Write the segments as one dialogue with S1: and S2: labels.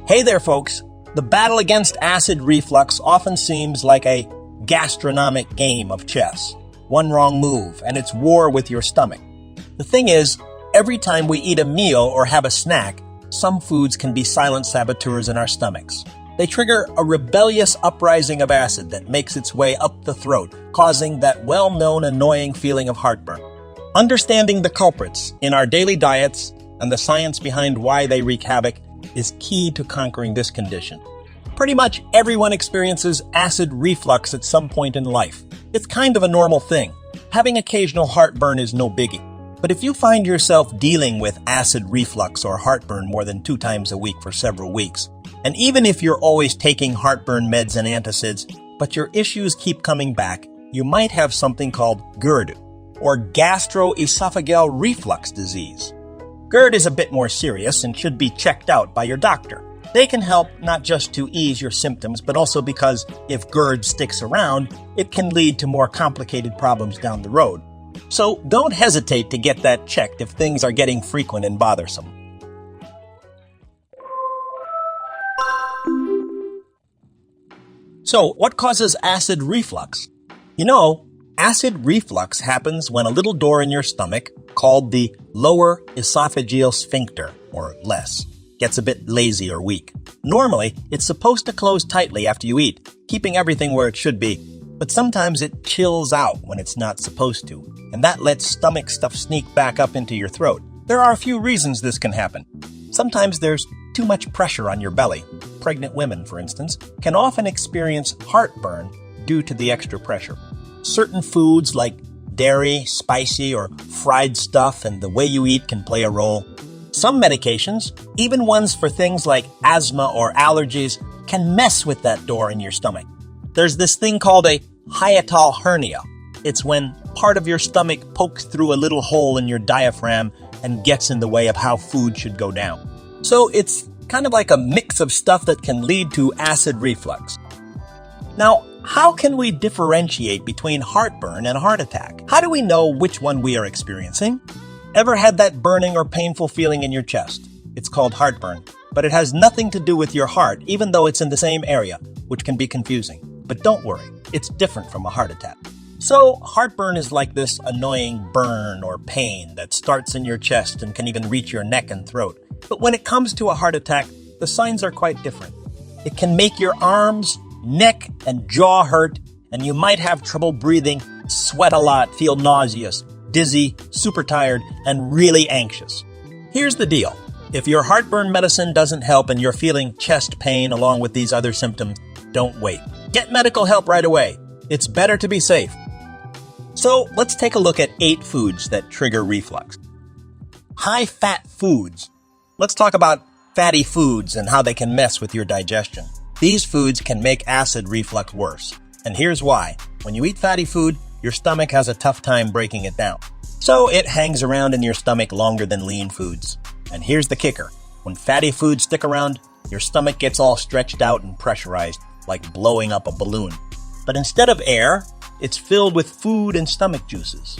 S1: Hey there, folks. The battle against acid reflux often seems like a gastronomic game of chess. One wrong move, and it's war with your stomach. The thing is, every time we eat a meal or have a snack, some foods can be silent saboteurs in our stomachs. They trigger a rebellious uprising of acid that makes its way up the throat, causing that well-known annoying feeling of heartburn. Understanding the culprits in our daily diets and the science behind why they wreak havoc is key to conquering this condition. Pretty much everyone experiences acid reflux at some point in life. It's kind of a normal thing. Having occasional heartburn is no biggie. But if you find yourself dealing with acid reflux or heartburn more than 2 times a week for several weeks, and even if you're always taking heartburn meds and antacids, but your issues keep coming back, you might have something called GERD, or gastroesophageal reflux disease. GERD is a bit more serious and should be checked out by your doctor. They can help not just to ease your symptoms, but also because if GERD sticks around, it can lead to more complicated problems down the road. So don't hesitate to get that checked if things are getting frequent and bothersome. So, what causes acid reflux? You know, acid reflux happens when a little door in your stomach, called the lower esophageal sphincter, or LES, gets a bit lazy or weak. Normally, it's supposed to close tightly after you eat, keeping everything where it should be. But sometimes it chills out when it's not supposed to, and that lets stomach stuff sneak back up into your throat. There are a few reasons this can happen. Sometimes there's too much pressure on your belly. Pregnant women, for instance, can often experience heartburn due to the extra pressure. Certain foods like dairy, spicy, or fried stuff and the way you eat can play a role. Some medications, even ones for things like asthma or allergies, can mess with that door in your stomach. There's this thing called a hiatal hernia. It's when part of your stomach pokes through a little hole in your diaphragm and gets in the way of how food should go down. So it's kind of like a mix of stuff that can lead to acid reflux. Now, how can we differentiate between heartburn and a heart attack? How do we know which one we are experiencing? Ever had that burning or painful feeling in your chest? It's called heartburn, but it has nothing to do with your heart, even though it's in the same area, which can be confusing. But don't worry, it's different from a heart attack. So, heartburn is like this annoying burn or pain that starts in your chest and can even reach your neck and throat. But when it comes to a heart attack, the signs are quite different. It can make your arms, neck, and jaw hurt, and you might have trouble breathing, sweat a lot, feel nauseous, dizzy, super tired, and really anxious. Here's the deal. If your heartburn medicine doesn't help and you're feeling chest pain along with these other symptoms, don't wait. Get medical help right away. It's better to be safe. So let's take a look at 8 foods that trigger reflux. High-fat foods. Let's talk about fatty foods and how they can mess with your digestion. These foods can make acid reflux worse. And here's why. When you eat fatty food, your stomach has a tough time breaking it down. So it hangs around in your stomach longer than lean foods. And here's the kicker. When fatty foods stick around, your stomach gets all stretched out and pressurized, like blowing up a balloon. But instead of air, it's filled with food and stomach juices.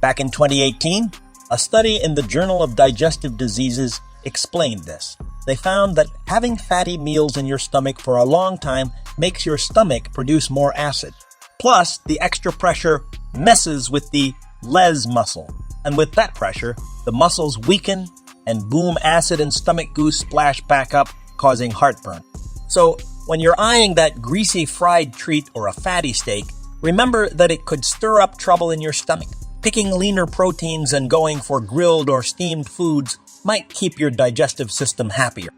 S1: Back in 2018, a study in the Journal of Digestive Diseases explained this. They found that having fatty meals in your stomach for a long time makes your stomach produce more acid. Plus, the extra pressure messes with the les muscle. And with that pressure, the muscles weaken and boom, acid and stomach goo splash back up, causing heartburn. So, when you're eyeing that greasy fried treat or a fatty steak, remember that it could stir up trouble in your stomach. Picking leaner proteins and going for grilled or steamed foods might keep your digestive system happier.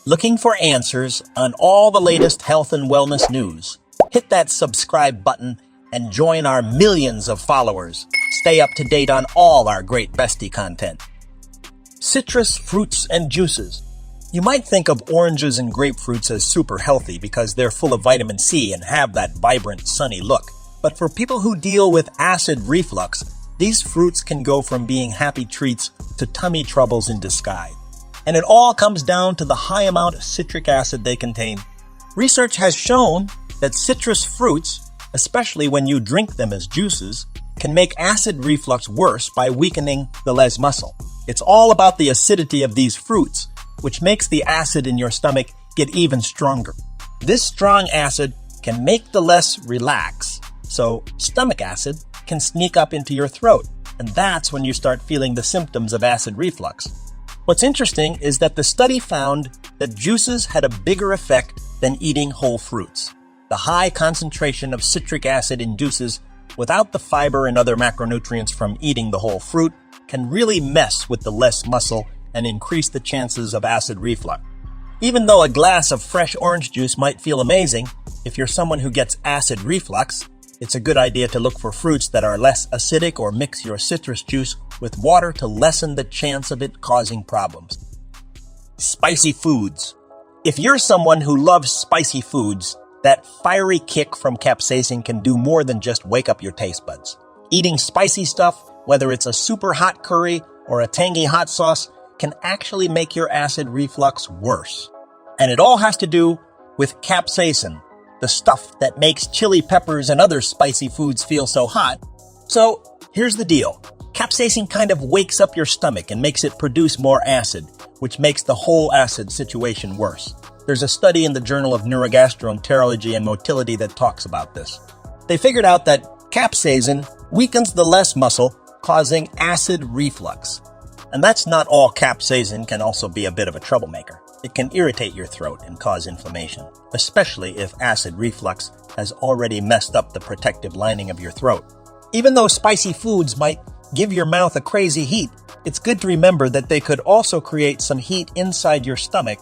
S1: Looking for answers on all the latest health and wellness news? Hit that subscribe button and join our millions of followers. Stay up to date on all our great Bestie content. Citrus fruits and juices. You might think of oranges and grapefruits as super healthy because they're full of vitamin C and have that vibrant, sunny look. But for people who deal with acid reflux, these fruits can go from being happy treats to tummy troubles in disguise. And it all comes down to the high amount of citric acid they contain. Research has shown that citrus fruits, especially when you drink them as juices, can make acid reflux worse by weakening the les muscle. It's all about the acidity of these fruits, which makes the acid in your stomach get even stronger. This strong acid can make the less relax, so stomach acid can sneak up into your throat, and that's when you start feeling the symptoms of acid reflux. What's interesting is that the study found that juices had a bigger effect than eating whole fruits. The high concentration of citric acid in juices without the fiber and other macronutrients from eating the whole fruit can really mess with the less muscle and increase the chances of acid reflux. Even though a glass of fresh orange juice might feel amazing, if you're someone who gets acid reflux, it's a good idea to look for fruits that are less acidic or mix your citrus juice with water to lessen the chance of it causing problems. Spicy foods. If you're someone who loves spicy foods, that fiery kick from capsaicin can do more than just wake up your taste buds. Eating spicy stuff, whether it's a super hot curry or a tangy hot sauce, can actually make your acid reflux worse. And it all has to do with capsaicin, the stuff that makes chili peppers and other spicy foods feel so hot. So here's the deal. Capsaicin kind of wakes up your stomach and makes it produce more acid, which makes the whole acid situation worse. There's a study in the Journal of Neurogastroenterology and Motility that talks about this. They figured out that capsaicin weakens the less muscle, causing acid reflux. And that's not all. Capsaicin can also be a bit of a troublemaker. It can irritate your throat and cause inflammation, especially if acid reflux has already messed up the protective lining of your throat. Even though spicy foods might give your mouth a crazy heat, it's good to remember that they could also create some heat inside your stomach.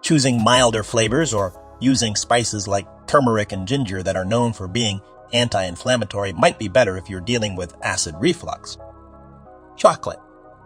S1: Choosing milder flavors or using spices like turmeric and ginger that are known for being anti-inflammatory might be better if you're dealing with acid reflux. Chocolate.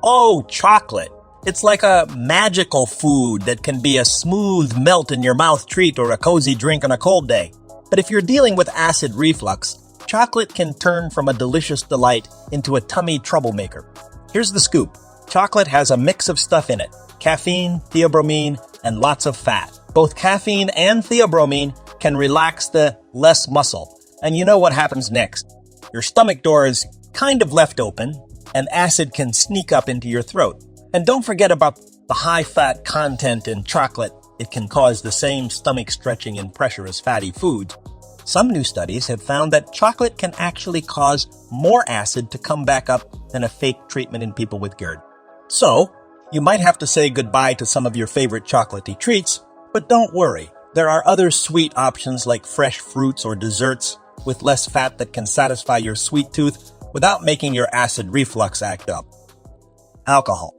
S1: Oh, chocolate. It's like a magical food that can be a smooth melt in your mouth treat or a cozy drink on a cold day. But if you're dealing with acid reflux, chocolate can turn from a delicious delight into a tummy troublemaker. Here's the scoop. Chocolate has a mix of stuff in it: caffeine, theobromine, and lots of fat. Both caffeine and theobromine can relax the less muscle. And you know what happens next. Your stomach door is kind of left open, and acid can sneak up into your throat. And don't forget about the high-fat content in chocolate. It can cause the same stomach stretching and pressure as fatty foods. Some new studies have found that chocolate can actually cause more acid to come back up than a fake treatment in people with GERD. So, you might have to say goodbye to some of your favorite chocolatey treats, but don't worry. There are other sweet options like fresh fruits or desserts with less fat that can satisfy your sweet tooth without making your acid reflux act up. Alcohol.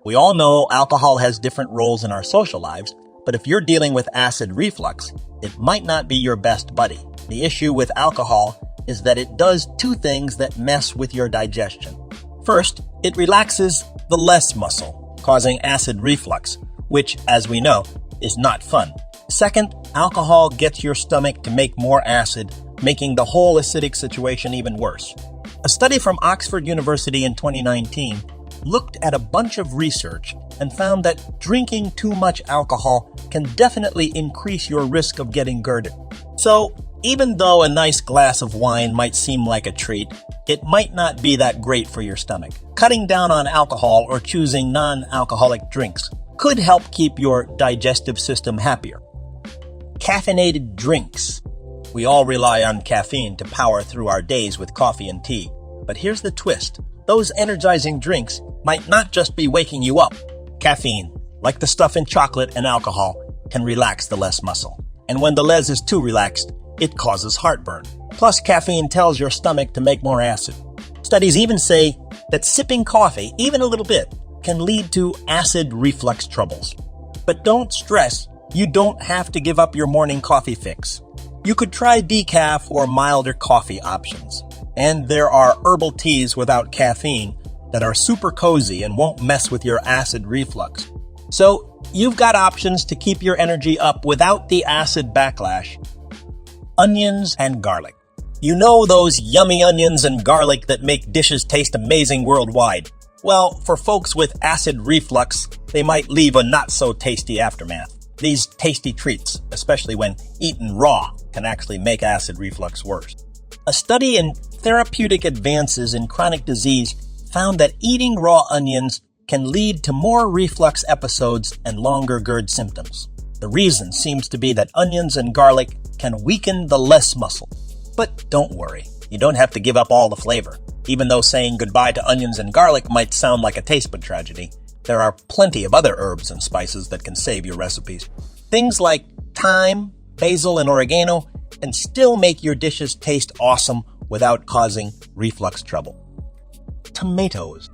S1: We all know alcohol has different roles in our social lives, but if you're dealing with acid reflux, it might not be your best buddy. The issue with alcohol is that it does two things that mess with your digestion. First, it relaxes the less muscle, causing acid reflux, which, as we know, is not fun. Second, alcohol gets your stomach to make more acid, making the whole acidic situation even worse. A study from Oxford University in 2019 looked at a bunch of research and found that drinking too much alcohol can definitely increase your risk of getting GERD. So, even though a nice glass of wine might seem like a treat, it might not be that great for your stomach. Cutting down on alcohol or choosing non-alcoholic drinks could help keep your digestive system happier. Caffeinated drinks. We all rely on caffeine to power through our days with coffee and tea. But here's the twist. Those energizing drinks might not just be waking you up. Caffeine, like the stuff in chocolate and alcohol, can relax the less muscle. And when the les is too relaxed, it causes heartburn. Plus, caffeine tells your stomach to make more acid. Studies even say that sipping coffee, even a little bit, can lead to acid reflux troubles. But don't stress. You don't have to give up your morning coffee fix. You could try decaf or milder coffee options. And there are herbal teas without caffeine that are super cozy and won't mess with your acid reflux. So you've got options to keep your energy up without the acid backlash. Onions and garlic. You know those yummy onions and garlic that make dishes taste amazing worldwide? Well, for folks with acid reflux, they might leave a not-so-tasty aftermath. These tasty treats, especially when eaten raw, can actually make acid reflux worse. A study in Therapeutic Advances in Chronic Disease found that eating raw onions can lead to more reflux episodes and longer GERD symptoms. The reason seems to be that onions and garlic can weaken the less muscle. But don't worry, you don't have to give up all the flavor. Even though saying goodbye to onions and garlic might sound like a taste bud tragedy, there are plenty of other herbs and spices that can save your recipes. Things like thyme, basil, and oregano can still make your dishes taste awesome without causing reflux trouble. Tomatoes.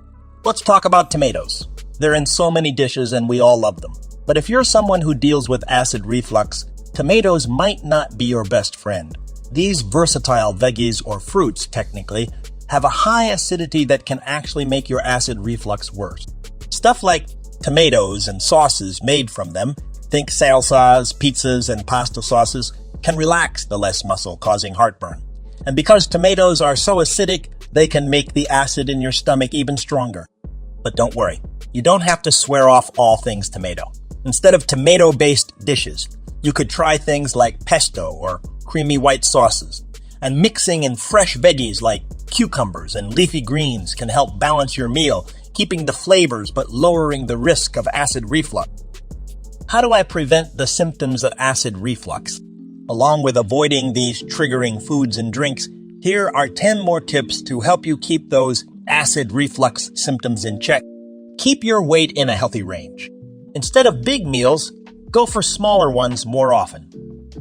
S1: Let's talk about tomatoes. They're in so many dishes and we all love them. But if you're someone who deals with acid reflux, tomatoes might not be your best friend. These versatile veggies, or fruits technically, have a high acidity that can actually make your acid reflux worse. Stuff like tomatoes and sauces made from them, think salsas, pizzas, and pasta sauces, can relax the less muscle, causing heartburn. And because tomatoes are so acidic, they can make the acid in your stomach even stronger. But don't worry, you don't have to swear off all things tomato. Instead of tomato-based dishes, you could try things like pesto or creamy white sauces. And mixing in fresh veggies like cucumbers and leafy greens can help balance your meal, keeping the flavors but lowering the risk of acid reflux. How do I prevent the symptoms of acid reflux? Along with avoiding these triggering foods and drinks, here are 10 more tips to help you keep those acid reflux symptoms in check. Keep your weight in a healthy range. Instead of big meals, go for smaller ones more often.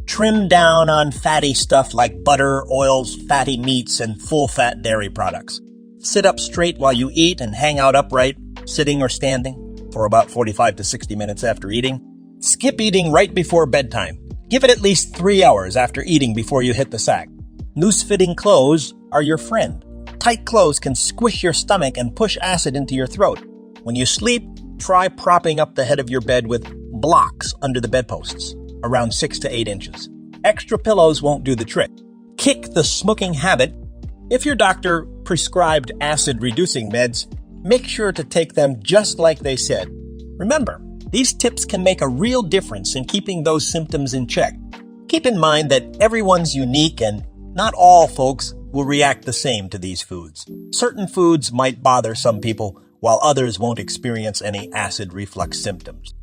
S1: Trim down on fatty stuff like butter, oils, fatty meats, and full-fat dairy products. Sit up straight while you eat and hang out upright, sitting or standing, for about 45 to 60 minutes after eating. Skip eating right before bedtime. Give it at least 3 hours after eating before you hit the sack. Loose-fitting clothes are your friend. Tight clothes can squish your stomach and push acid into your throat. When you sleep, try propping up the head of your bed with blocks under the bedposts, around 6 to 8 inches. Extra pillows won't do the trick. Kick the smoking habit. If your doctor prescribed acid-reducing meds, make sure to take them just like they said. Remember, these tips can make a real difference in keeping those symptoms in check. Keep in mind that everyone's unique and not all folks will react the same to these foods. Certain foods might bother some people, while others won't experience any acid reflux symptoms.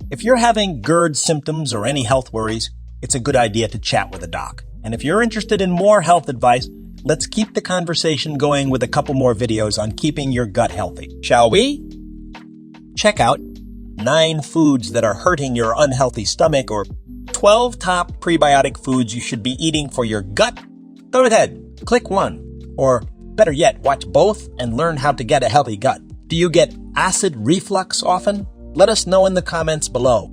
S1: If you're having GERD symptoms or any health worries, it's a good idea to chat with a doc. And if you're interested in more health advice, let's keep the conversation going with a couple more videos on keeping your gut healthy. Shall we? Check out 9 foods that are hurting your unhealthy stomach, or 12 top prebiotic foods you should be eating for your gut. Go ahead, click one. Or better yet, watch both and learn how to get a healthy gut. Do you get acid reflux often? Let us know in the comments below.